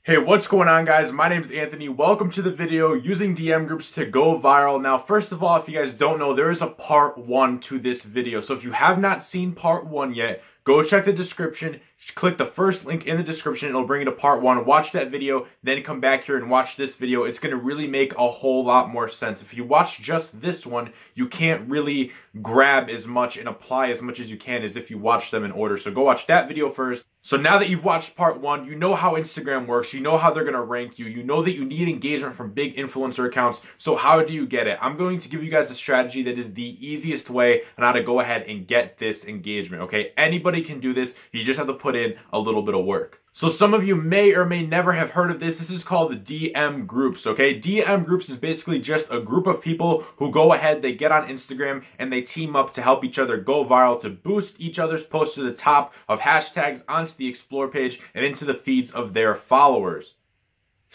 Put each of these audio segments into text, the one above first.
Hey, what's going on, guys? My name is Anthony. Welcome to the video using DM groups to go viral. Now, first of all, if you guys don't know, there is a part 1 to this video. So if you have not seen part 1 yet, go check the description. Click the first link in the description. It'll bring you to part 1. Watch that video, then come back here and watch this video. It's going to really make a whole lot more sense. If you watch just this one, you can't really grab as much and apply as much as you can as if you watch them in order. So go watch that video first. So now that you've watched part 1, you know how Instagram works. You know how they're going to rank you. You know that you need engagement from big influencer accounts. So how do you get it? I'm going to give you guys a strategy that is the easiest way on how to go ahead and get this engagement, okay? Anybody can do this. You just have to put in a little bit of work. So some of you may or may never have heard of this. This is called the DM groups, okay? DM groups is basically just a group of people who go ahead, they get on Instagram, and they team up to help each other go viral, to boost each other's posts to the top of hashtags onto the Explore page and into the feeds of their followers.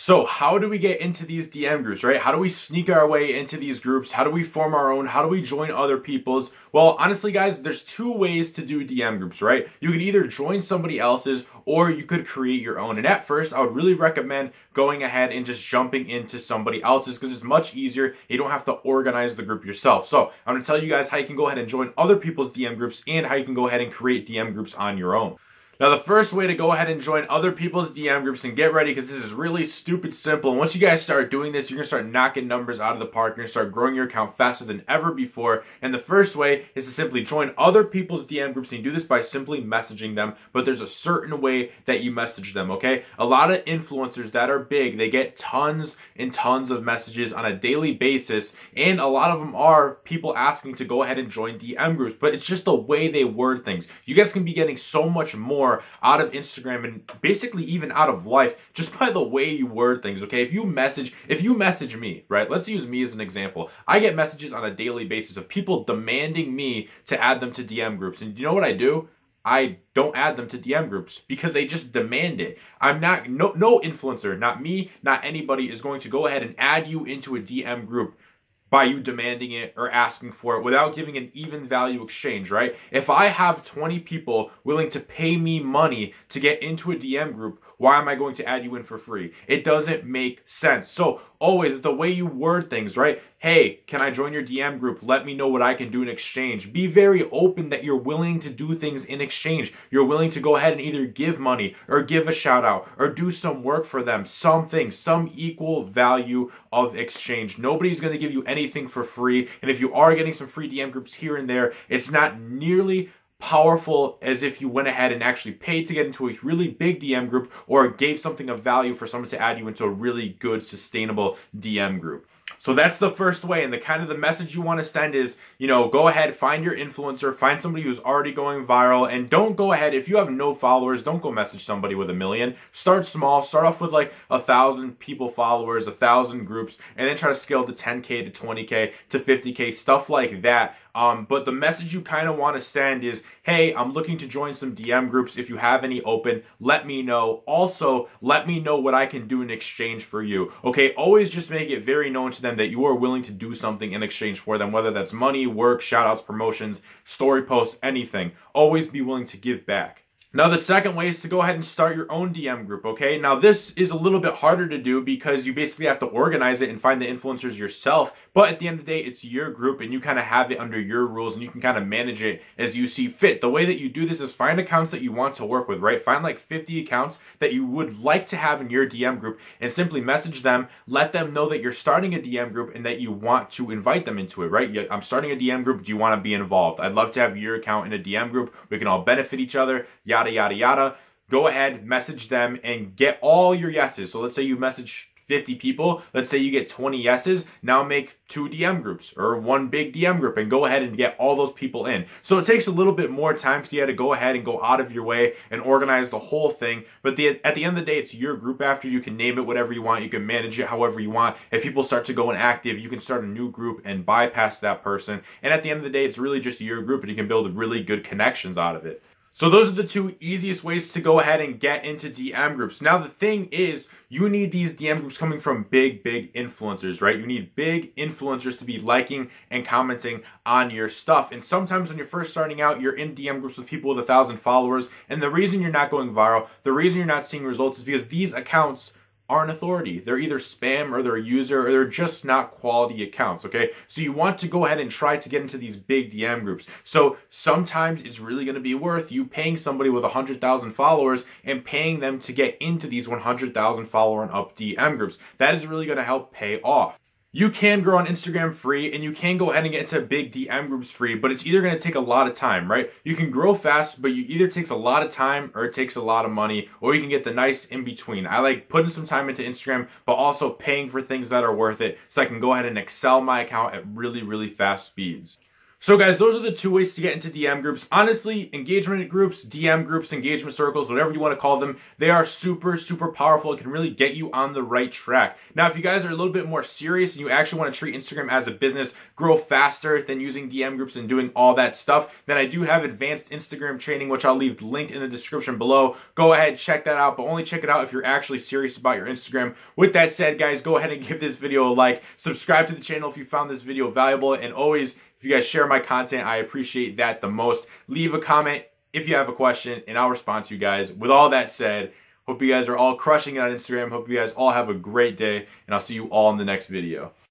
So how do we get into these DM groups, right? How do we sneak our way into these groups? How do we form our own? How do we join other people's? Well, honestly, guys, there's 2 ways to do DM groups, right? You could either join somebody else's or you could create your own. And at first, I would really recommend going ahead and just jumping into somebody else's because it's much easier. You don't have to organize the group yourself. So I'm going to tell you guys how you can go ahead and join other people's DM groups and how you can go ahead and create DM groups on your own. Now, the first way to go ahead and join other people's DM groups, and get ready because this is really stupid simple. And once you guys start doing this, you're going to start knocking numbers out of the park. You're going to start growing your account faster than ever before. And the first way is to simply join other people's DM groups. And you do this by simply messaging them. But there's a certain way that you message them, okay? A lot of influencers that are big, they get tons and tons of messages on a daily basis. And a lot of them are people asking to go ahead and join DM groups. But it's just the way they word things. You guys can be getting so much more out of Instagram and basically even out of life just by the way you word things, okay? If you message me, right? Let's use me as an example. I get messages on a daily basis of people demanding me to add them to DM groups. And you know what I do? I don't add them to DM groups because they just demand it. I'm not, no influencer, not me, not anybody is going to go ahead and add you into a DM group by you demanding it or asking for it without giving an even value exchange, right? If I have 20 people willing to pay me money to get into a DM group, why am I going to add you in for free? It doesn't make sense. So always the way you word things, right? Hey, can I join your DM group? Let me know what I can do in exchange. Be very open that you're willing to do things in exchange. You're willing to go ahead and either give money or give a shout out or do some work for them. Something, some equal value of exchange. Nobody's going to give you anything for free. And if you are getting some free DM groups here and there, it's not nearly powerful as if you went ahead and actually paid to get into a really big DM group or gave something of value for someone to add you into a really good, sustainable DM group. So that's the first way, and the kind of the message you want to send is, you know, go ahead, find your influencer, find somebody who's already going viral, and don't go ahead, if you have no followers, don't go message somebody with 1 million. Start small, start off with like 1,000 people followers, 1,000 groups, and then try to scale to 10K to 20K to 50K, stuff like that. But the message you kind of want to send is, hey, I'm looking to join some DM groups. If you have any open, let me know. Also, let me know what I can do in exchange for you. Okay, always just make it very known to them that you are willing to do something in exchange for them, whether that's money, work, shout-outs, promotions, story posts, anything. Always be willing to give back. Now, the second way is to go ahead and start your own DM group, okay? Now, this is a little bit harder to do because you basically have to organize it and find the influencers yourself. But at the end of the day, it's your group and you kind of have it under your rules and you can kind of manage it as you see fit. The way that you do this is find accounts that you want to work with, right? Find like 50 accounts that you would like to have in your DM group and simply message them. Let them know that you're starting a DM group and that you want to invite them into it, right? I'm starting a DM group. Do you want to be involved? I'd love to have your account in a DM group. We can all benefit each other, yada, yada, yada. Go ahead, message them and get all your yeses. So let's say you message 50 people, let's say you get 20 yeses, now make 2 DM groups or 1 big DM group and go ahead and get all those people in. So it takes a little bit more time because you had to go ahead and go out of your way and organize the whole thing. But at the end of the day, it's your group after. You can name it whatever you want. You can manage it however you want. If people start to go inactive, you can start a new group and bypass that person. And at the end of the day, it's really just your group and you can build really good connections out of it. So those are the two easiest ways to go ahead and get into DM groups. Now the thing is, you need these DM groups coming from big influencers, right? You need big influencers to be liking and commenting on your stuff. And sometimes when you're first starting out, you're in DM groups with people with 1,000 followers. And the reason you're not going viral, the reason you're not seeing results is because these accounts aren't authority. They're either spam or they're a user or they're just not quality accounts, okay? So you want to go ahead and try to get into these big DM groups. So sometimes it's really gonna be worth you paying somebody with 100,000 followers and paying them to get into these 100,000 follower and up DM groups. That is really gonna help pay off. You can grow on Instagram free and you can go ahead and get into big DM groups free, but it's either going to take a lot of time, right? You can grow fast, but you either takes a lot of time or it takes a lot of money, or you can get the nice in between. I like putting some time into Instagram, but also paying for things that are worth it so I can go ahead and excel my account at really fast speeds. So guys, those are the two ways to get into DM groups. Honestly, engagement groups, DM groups, engagement circles, whatever you want to call them, they are super powerful. It can really get you on the right track. Now, if you guys are a little bit more serious and you actually want to treat Instagram as a business, grow faster than using DM groups and doing all that stuff, then I do have advanced Instagram training, which I'll leave linked in the description below. Go ahead, check that out, but only check it out if you're actually serious about your Instagram. With that said, guys, go ahead and give this video a like, subscribe to the channel if you found this video valuable, and always, if you guys share my content, I appreciate that the most. Leave a comment if you have a question, and I'll respond to you guys. With all that said, hope you guys are all crushing it on Instagram. Hope you guys all have a great day, and I'll see you all in the next video.